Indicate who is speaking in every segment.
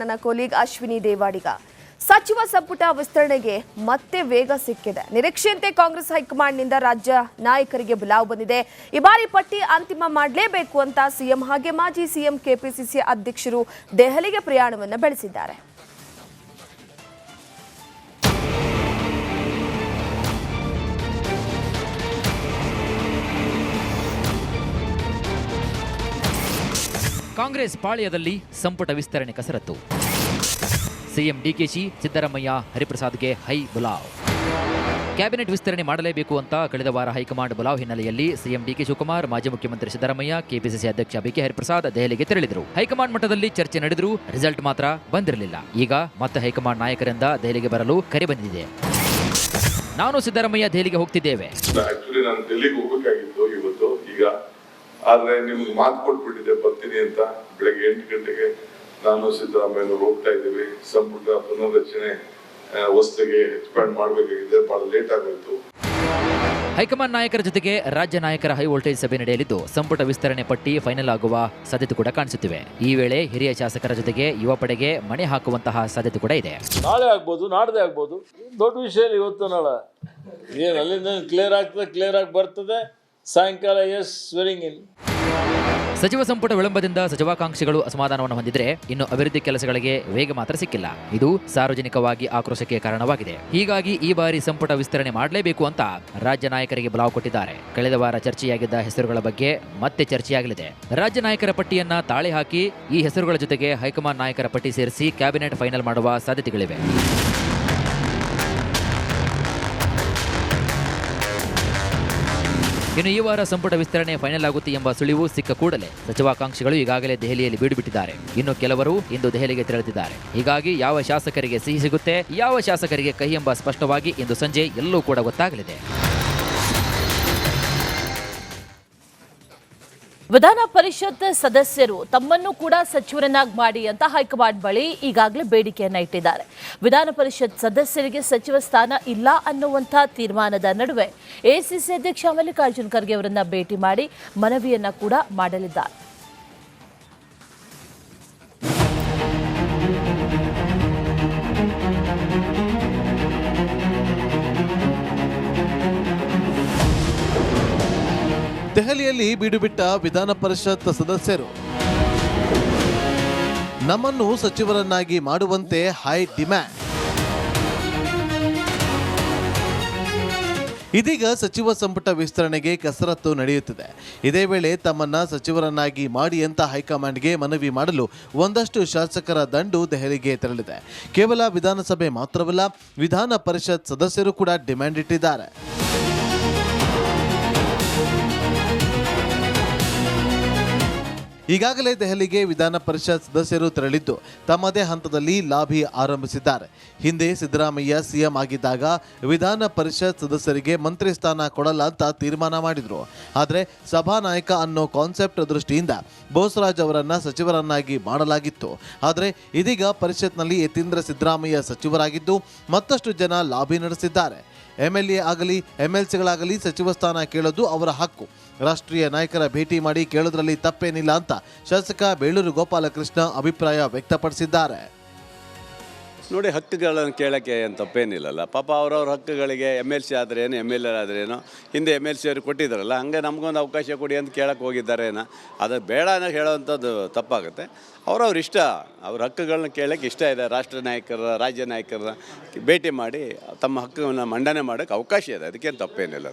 Speaker 1: ನನ್ನ ಕೊಲೀಗ್ ಅಶ್ವಿನಿ ದೇವಾಡಿಗ. ಸಚಿವ ಸಂಪುಟ ವಿಸ್ತರಣೆಗೆ ಮತ್ತೆ ವೇಗ ಸಿಕ್ಕಿದೆ. ನಿರೀಕ್ಷೆಯಂತೆ ಕಾಂಗ್ರೆಸ್ ಹೈಕಮಾಂಡ್ನಿಂದ ರಾಜ್ಯ ನಾಯಕರಿಗೆ ಬುಲಾವ್ ಬಂದಿದೆ. ಈ ಬಾರಿ ಪಟ್ಟಿ ಅಂತಿಮ ಮಾಡಲೇಬೇಕು ಅಂತ ಸಿಎಂ ಹಾಗೆ ಮಾಜಿ ಸಿಎಂ ಕೆಪಿಸಿಸಿ ಅಧ್ಯಕ್ಷರು ದೆಹಲಿಗೆ ಪ್ರಯಾಣವನ್ನು ಬೆಳೆಸಿದ್ದಾರೆ.
Speaker 2: ಕಾಂಗ್ರೆಸ್ ಪಾಳ್ಯದಲ್ಲಿ ಸಂಪುಟ ವಿಸ್ತರಣೆ ಕಸರತ್ತು. ಸಿಎಂ ಡಿಕೆಶಿ, ಸಿದ್ದರಾಮಯ್ಯ, ಹರಿಪ್ರಸಾದ್ಗೆ ಹೈ ಬುಲಾವ್. ಕ್ಯಾಬಿನೆಟ್ ವಿಸ್ತರಣೆ ಮಾಡಲೇಬೇಕು ಅಂತ ಕಳೆದ ವಾರ ಹೈಕಮಾಂಡ್ ಬುಲಾವ್ ಹಿನ್ನೆಲೆಯಲ್ಲಿ ಸಿಎಂ ಡಿಕೆ ಶಿವಕುಮಾರ್, ಮಾಜಿ ಮುಖ್ಯಮಂತ್ರಿ ಸಿದ್ದರಾಮಯ್ಯ, ಕೆಪಿಸಿಸಿ ಅಧ್ಯಕ್ಷ ಬಿಕೆ ಹರಿಪ್ರಸಾದ್ ದೆಹಲಿಗೆ ತೆರಳಿದರು. ಹೈಕಮಾಂಡ್ ಮಟ್ಟದಲ್ಲಿ ಚರ್ಚೆ ನಡೆದರೂ ರಿಸಲ್ಟ್ ಮಾತ್ರ ಬಂದಿರಲಿಲ್ಲ. ಈಗ ಮತ್ತೆ ಹೈಕಮಾಂಡ್ ನಾಯಕರಿಂದ ದೆಹಲಿಗೆ ಬರಲು ಕರೆ ಬಂದಿದೆ. ನಾನು ಸಿದ್ದರಾಮಯ್ಯ ದೆಹಲಿಗೆ ಹೋಗ್ತಿದ್ದೇವೆ.
Speaker 3: ಆದ್ರೆ ನಿಮ್ಗೆ ಮಾತು ಕೊಟ್ಬಿಟ್ಟಿದೆ ಬರ್ತೀನಿ ಅಂತ. ಬೆಳಗ್ಗೆ 8 ಗಂಟೆಗೆ ನಾನು ಸಿದ್ದರಾಮಯ್ಯನವರು ಹೋಗ್ತಾ ಇದ್ದೀವಿ. ಸಂಪುಟ ಪುನರ್ರಚನೆ ಹೊಸದಾಗಿ ಎಕ್ಸ್ಪ್ಯಾಂಡ್ ಮಾಡಬೇಕಾಗಿದೆ. ಬಹಳ ಲೇಟ್ ಆಗೋಯ್ತು.
Speaker 2: ಹೈಕಮಾಂಡ್ ನಾಯಕರ ಜೊತೆಗೆ ರಾಜ್ಯ ನಾಯಕರ ಹೈ ವೋಲ್ಟೇಜ್ ಸಭೆ ನಡೆಯಲಿದ್ದು ಸಂಪುಟ ವಿಸ್ತರಣೆ ಪಟ್ಟಿ ಫೈನಲ್ ಆಗುವ ಸಾಧ್ಯತೆ ಕೂಡ ಕಾಣಿಸುತ್ತಿವೆ. ಈ ವೇಳೆ ಹಿರಿಯ ಶಾಸಕರ ಜೊತೆಗೆ ಯುವ ಪಡೆಗೆ ಮಣೆ ಹಾಕುವಂತಹ ಸಾಧ್ಯತೆ ಕೂಡ ಇದೆ.
Speaker 4: ನಾಳೆ ಆಗ್ಬೋದು, ನಾಡ್ದೇ ಆಗ್ಬೋದು. ದೊಡ್ಡ ವಿಷಯ ಇವತ್ತು ನಾಳೆ ಏನು ಅಲ್ಲಿಂದ ಕ್ಲಿಯರ್ ಆಗ್ತದೆ, ಕ್ಲಿಯರ್ ಆಗಿ ಬರ್ತದೆ. ಸಾಯಂಕಾಲ ಸ್ವೆರಿಂಗ್ ಇನ್.
Speaker 2: ಸಚಿವ ಸಂಪುಟ ವಿಳಂಬದಿಂದ ಸಚಿವಾಕಾಂಕ್ಷಿಗಳು ಅಸಮಾಧಾನವನ್ನು ಹೊಂದಿದ್ರೆ ಇನ್ನು ಅಭಿವೃದ್ಧಿ ಕೆಲಸಗಳಿಗೆ ವೇಗ ಮಾತ್ರ ಸಿಕ್ಕಿಲ್ಲ. ಇದು ಸಾರ್ವಜನಿಕವಾಗಿ ಆಕ್ರೋಶಕ್ಕೆ ಕಾರಣವಾಗಿದೆ. ಹೀಗಾಗಿ ಈ ಬಾರಿ ಸಂಪುಟ ವಿಸ್ತರಣೆ ಮಾಡಲೇಬೇಕು ಅಂತ ರಾಜ್ಯ ನಾಯಕರಿಗೆ ಬುಲಾವ್ ಕೊಟ್ಟಿದ್ದಾರೆ. ಕಳೆದ ವಾರ ಚರ್ಚೆಯಾಗಿದ್ದ ಹೆಸರುಗಳ ಬಗ್ಗೆ ಮತ್ತೆ ಚರ್ಚೆಯಾಗಲಿದೆ. ರಾಜ್ಯ ನಾಯಕರ ಪಟ್ಟಿಯನ್ನ ತಾಳೆ ಹಾಕಿ ಈ ಹೆಸರುಗಳ ಜೊತೆಗೆ ಹೈಕಮಾಂಡ್ ನಾಯಕರ ಪಟ್ಟಿ ಸೇರಿಸಿ ಕ್ಯಾಬಿನೆಟ್ ಫೈನಲ್ ಮಾಡುವ ಸಾಧ್ಯತೆಗಳಿವೆ. ಇನ್ನು ಈ ವಾರ ಸಂಪುಟ ವಿಸ್ತರಣೆ ಫೈನಲ್ ಆಗುತ್ತೆ ಎಂಬ ಸುಳಿವು ಸಿಕ್ಕ ಕೂಡಲೇ ಸಚಿವಾಕಾಂಕ್ಷಿಗಳು ಈಗಾಗಲೇ ದೆಹಲಿಯಲ್ಲಿ ಬೀಡುಬಿಟ್ಟಿದ್ದಾರೆ. ಇನ್ನು ಕೆಲವರು ಇಂದು ದೆಹಲಿಗೆ ತೆರಳುತ್ತಿದ್ದಾರೆ. ಹೀಗಾಗಿ ಯಾವ ಶಾಸಕರಿಗೆ ಸಿಹಿ ಸಿಗುತ್ತೆ, ಯಾವ ಶಾಸಕರಿಗೆ ಕಹಿ ಎಂಬ ಸ್ಪಷ್ಟವಾಗಿ ಇಂದು ಸಂಜೆ ಎಲ್ಲೂ ಕೂಡ ಗೊತ್ತಾಗಲಿದೆ.
Speaker 5: ವಿಧಾನ ಪರಿಷತ್ ಸದಸ್ಯರು ತಮ್ಮನ್ನು ಕೂಡ ಸಚಿವರನ್ನಾಗಿ ಮಾಡಿ ಅಂತ ಹೈಕಮಾಂಡ್ ಬಳಿ ಈಗಾಗಲೇ ಬೇಡಿಕೆಯನ್ನ ಇಟ್ಟಿದ್ದಾರೆ. ವಿಧಾನ ಪರಿಷತ್ ಸದಸ್ಯರಿಗೆ ಸಚಿವ ಸ್ಥಾನ ಇಲ್ಲ ಅನ್ನುವಂಥ ತೀರ್ಮಾನದ ನಡುವೆ ಎಸಿಸಿ ಅಧ್ಯಕ್ಷ ಮಲ್ಲಿಕಾರ್ಜುನ್ ಖರ್ಗೆ ಅವರನ್ನ ಭೇಟಿ ಮಾಡಿ ಮನವಿಯನ್ನ ಕೂಡ ಮಾಡಲಿದ್ದಾರೆ.
Speaker 6: ದೆಹಲಿಯಲ್ಲಿ ಬೀಡುಬಿಟ್ಟ ವಿಧಾನ ಪರಿಷತ್ ಸದಸ್ಯರು ನಮ್ಮನ್ನು ಸಚಿವರನ್ನಾಗಿ ಮಾಡುವಂತೆ ಹೈ ಡಿಮ್ಯಾಂಡ್. ಇದೀಗ ಸಚಿವ ಸಂಪುಟ ವಿಸ್ತರಣೆಗೆ ಕಸರತ್ತು ನಡೆಯುತ್ತಿದೆ. ಇದೇ ವೇಳೆ ತಮ್ಮನ್ನ ಸಚಿವರನ್ನಾಗಿ ಮಾಡಿ ಅಂತ ಹೈಕಮಾಂಡ್ಗೆ ಮನವಿ ಮಾಡಲು ಒಂದಷ್ಟು ಶಾಸಕರ ದಂಡು ದೆಹಲಿಗೆ ತೆರಳಿದೆ. ಕೇವಲ ವಿಧಾನಸಭೆ ಮಾತ್ರವಲ್ಲ, ವಿಧಾನ ಪರಿಷತ್ ಸದಸ್ಯರು ಕೂಡ ಡಿಮ್ಯಾಂಡ್ ಇಟ್ಟಿದ್ದಾರೆ. ಈಗಾಗಲೇ ದೆಹಲಿಗೆ ವಿಧಾನ ಪರಿಷತ್ ಸದಸ್ಯರು ತೆರಳಿದ್ದು ತಮ್ಮದೇ ಹಂತದಲ್ಲಿ ಲಾಬಿ ಆರಂಭಿಸಿದ್ದಾರೆ. ಹಿಂದೆ ಸಿದ್ದರಾಮಯ್ಯ ಸಿಎಂ ಆಗಿದ್ದಾಗ ವಿಧಾನ ಪರಿಷತ್ ಸದಸ್ಯರಿಗೆ ಮಂತ್ರಿ ಸ್ಥಾನ ಕೊಡಲ್ಲ ಅಂತ ತೀರ್ಮಾನ ಮಾಡಿದ್ರು. ಆದರೆ ಸಭಾನಾಯಕ ಅನ್ನೋ ಕಾನ್ಸೆಪ್ಟ್ ದೃಷ್ಟಿಯಿಂದ ಬೋಸರಾಜ್ ಅವರನ್ನ ಸಚಿವರನ್ನಾಗಿ ಮಾಡಲಾಗಿತ್ತು. ಆದರೆ ಇದೀಗ ಪರಿಷತ್ನಲ್ಲಿ ಯತೀಂದ್ರ ಸಿದ್ದರಾಮಯ್ಯ ಸಚಿವರಾಗಿದ್ದು ಮತ್ತಷ್ಟು ಜನ ಲಾಬಿ ನಡೆಸಿದ್ದಾರೆ. ಎಂಎಲ್ಎ ಆಗಲಿ ಎಂಎಲ್ಸಿಗಳಾಗಲಿ ಸಚಿವ ಸ್ಥಾನ ಕೇಳೋದು ಅವರ ಹಕ್ಕು. ರಾಷ್ಟ್ರೀಯ ನಾಯಕರ ಭೇಟಿ ಮಾಡಿ ಕೇಳೋದ್ರಲ್ಲಿ ತಪ್ಪೇನಿಲ್ಲ ಅಂತ ಶಾಸಕ ಬೇಳೂರು ಗೋಪಾಲಕೃಷ್ಣ ಅಭಿಪ್ರಾಯ ವ್ಯಕ್ತಪಡಿಸಿದ್ದಾರೆ.
Speaker 7: ನೋಡಿ, ಹಕ್ಕುಗಳನ್ನು ಕೇಳೋಕ್ಕೆ ಏನು ತಪ್ಪೇನಿಲ್ಲಲ್ಲ. ಪಾಪ ಅವ್ರವ್ರ ಹಕ್ಕುಗಳಿಗೆ MLC ಆದ್ರೇನು MLA ಆದ್ರೇನು ಹಿಂದೆ MLC ಅವರು ಕೊಟ್ಟಿದ್ದಾರಲ್ಲ, ಹಂಗೆ ನಮಗೊಂದು ಅವಕಾಶ ಕೊಡಿ ಅಂತ ಕೇಳಕ್ಕೆ ಹೋಗಿದ್ದಾರೇನೋ. ಅದು ಬೇಡ ಅನ್ನೋ ಹೇಳೋವಂಥದ್ದು ತಪ್ಪಾಗುತ್ತೆ. ಅವ್ರವ್ರ ಇಷ್ಟ, ಅವ್ರ ಹಕ್ಕುಗಳನ್ನ ಕೇಳೋಕ್ಕೆ ಇಷ್ಟ ಇದೆ. ರಾಷ್ಟ್ರ ನಾಯಕರ, ರಾಜ್ಯ ನಾಯಕರ ಭೇಟಿ ಮಾಡಿ ತಮ್ಮ ಹಕ್ಕನ್ನು ಮಂಡನೆ ಮಾಡೋಕ್ಕೆ ಅವಕಾಶ ಇದೆ. ಅದಕ್ಕೇನು ತಪ್ಪೇನಿಲ್ಲ.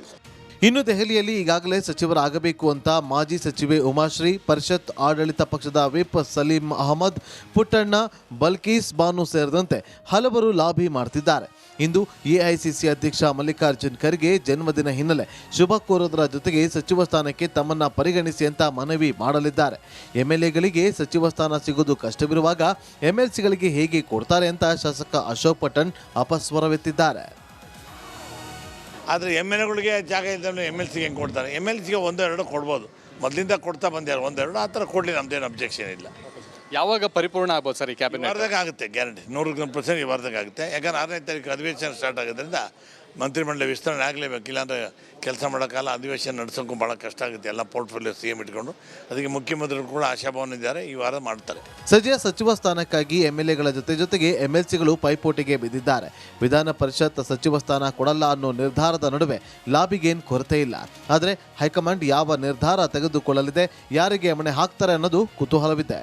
Speaker 6: ಇನ್ನು ದೆಹಲಿಯಲ್ಲಿ ಈಗಾಗಲೇ ಸಚಿವರಾಗಬೇಕು ಅಂತ ಮಾಜಿ ಸಚಿವೆ ಉಮಾಶ್ರೀ, ಪರಿಷತ್ ಆಡಳಿತ ಪಕ್ಷದ ವಿಪ್ ಸಲೀಂ ಅಹಮದ್, ಪುಟ್ಟಣ್ಣ, ಬಲ್ಕೀಸ್ ಬಾನು ಸೇರಿದಂತೆ ಹಲವರು ಲಾಬಿ ಮಾಡ್ತಿದ್ದಾರೆ. ಇಂದು ಎಐಸಿಸಿ ಅಧ್ಯಕ್ಷ ಮಲ್ಲಿಕಾರ್ಜುನ್ ಖರ್ಗೆ ಜನ್ಮದಿನ ಹಿನ್ನೆಲೆ ಶುಭ ಕೋರೋದರ ಜೊತೆಗೆ ಸಚಿವ ಸ್ಥಾನಕ್ಕೆ ತಮ್ಮನ್ನ ಪರಿಗಣಿಸಿ ಅಂತ ಮನವಿ ಮಾಡಲಿದ್ದಾರೆ. ಎಂಎಲ್ಎಗಳಿಗೆ ಸಚಿವ ಸ್ಥಾನ ಸಿಗೋದು ಕಷ್ಟವಿರುವಾಗ ಎಂಎಲ್ಸಿಗಳಿಗೆ ಹೇಗೆ ಕೊಡ್ತಾರೆ ಅಂತ ಶಾಸಕ ಅಶೋಕ್ ಪಟ್ಟಣ್ ಅಪಸ್ವರವೆತ್ತಿದ್ದಾರೆ.
Speaker 8: ಆದರೆ MLAಗಳಿಗೆ ಜಾಗ ಇದ್ದವನು MLCಗೆ ಹೆಂಗೆ ಕೊಡ್ತಾರೆ? MLCಗೆ 1-2 ಕೊಡ್ಬೋದು, ಮೊದಲಿಂದ ಕೊಡ್ತಾ ಬಂದ್ಯಾರು. 1-2 ಆ ಥರ ಕೊಡಲಿ, ನಮ್ಮದೇನು ಅಬ್ಜೆಕ್ಷನ್ ಇಲ್ಲ.
Speaker 9: ಯಾವಾಗ ಪರಿಪೂರ್ಣ ಆಗ್ಬೋದು ಸರ್ ಈ ಕ್ಯಾಬಿನೆಟ್?
Speaker 8: ವಾರದಾಗ ಆಗುತ್ತೆ, ಗ್ಯಾರಂಟಿ 100% ಈ ವಾರದಾಗ ಆಗುತ್ತೆ. ಯಾಕಂದ್ರೆ 6ನೇ ತಾರೀಕು ಅಧಿವೇಶನ ಸ್ಟಾರ್ಟ್ ಆಗೋದ್ರಿಂದ ಮಂತ್ರಿಮಂಡಲ ವಿಸ್ತರಣೆ ಆಗಲೇಬೇಕು, ಇಲ್ಲಾಂದರೆ ಕೆಲಸ ಮಾಡೋಕ್ಕಲ್ಲ, ಅಧಿವೇಶನ ನಡೆಸೋಕ್ಕೂ ಭಾಳ ಕಷ್ಟ ಆಗುತ್ತೆ, ಎಲ್ಲ ಪೋರ್ಟ್ಫೋಲಿಯೋ CM ಇಟ್ಕೊಂಡು. ಅದಕ್ಕೆ ಮುಖ್ಯಮಂತ್ರಿಗಳು ಕೂಡ ಆಶಾಭಾವನೆ ಇದ್ದಾರೆ, ಈ ವಾರ ಮಾಡ್ತಾರೆ.
Speaker 6: ಸಚಿವ ಸ್ಥಾನಕ್ಕಾಗಿ MLAಗಳ ಜೊತೆಗೆ MLCಗಳು ಪೈಪೋಟಿಗೆ ಬಿದ್ದಿದ್ದಾರೆ. ವಿಧಾನ ಪರಿಷತ್ ಸಚಿವ ಸ್ಥಾನ ಕೊಡಲ್ಲ ಅನ್ನೋ ನಿರ್ಧಾರದ ನಡುವೆ ಲಾಬಿಗೇನ್ ಕೊರತೆ ಇಲ್ಲ. ಆದರೆ ಹೈಕಮಾಂಡ್ ಯಾವ ನಿರ್ಧಾರ ತೆಗೆದುಕೊಳ್ಳಲಿದೆ, ಯಾರಿಗೆ ಮಣೆ ಹಾಕ್ತಾರೆ ಅನ್ನೋದು ಕುತೂಹಲವಿದೆ.